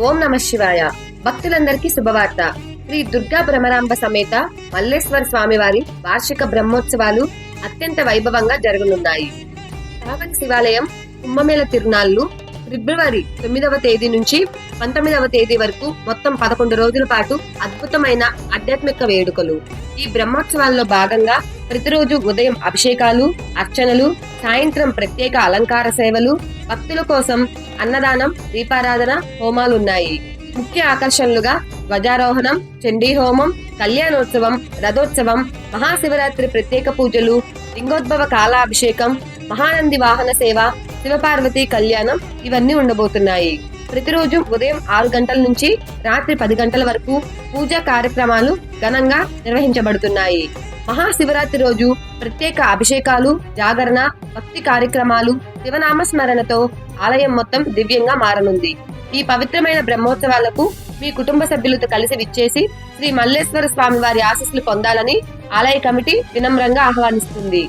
ఓం నమ శివాయ. భక్తులందరికీ శుభవార్త. శ్రీ దుర్గా భ్రమరాంబ సమేత మల్లేశ్వర స్వామి వారి వార్షిక బ్రహ్మోత్సవాలు అత్యంత వైభవంగా జరగనున్నాయి. శ్రావణ శివాలయం కుంభమేళ తిరునాళ్లు ఫిబ్రవరి 9వ తేదీ నుంచి 19వ తేదీ వరకు మొత్తం 11 రోజుల పాటు అద్భుతమైన ఆధ్యాత్మిక వేడుకలు. ఈ బ్రహ్మోత్సవాల్లో భాగంగా ప్రతిరోజు ఉదయం అభిషేకాలు, అర్చనలు, సాయంత్రం ప్రత్యేక అలంకార సేవలు, భక్తుల కోసం అన్నదానం, దీపారాధన, హోమాలున్నాయి. ముఖ్య ఆకర్షణలుగా ధ్వజారోహణం, చండీ హోమం, కళ్యాణోత్సవం, రథోత్సవం, మహాశివరాత్రి ప్రత్యేక పూజలు, లింగోద్భవ కాలాభిషేకం, మహానంది వాహన సేవ, శివపార్వతి కళ్యాణం ఇవన్నీ ఉండబోతున్నాయి. ప్రతిరోజు ఉదయం 6 గంటల నుంచి రాత్రి 10 గంటల వరకు పూజా కార్యక్రమాలు ఘనంగా నిర్వహించబడుతున్నాయి. మహాశివరాత్రి రోజు ప్రత్యేక అభిషేకాలు, జాగరణ, భక్తి కార్యక్రమాలు, శివనామస్మరణతో ఆలయం మొత్తం దివ్యంగా మారనుంది. ఈ పవిత్రమైన బ్రహ్మోత్సవాలకు మీ కుటుంబ సభ్యులతో కలిసి విచ్చేసి శ్రీ మల్లేశ్వర స్వామి వారి ఆశీస్సులు పొందాలని ఆలయ కమిటీ వినమ్రంగా ఆహ్వానిస్తుంది.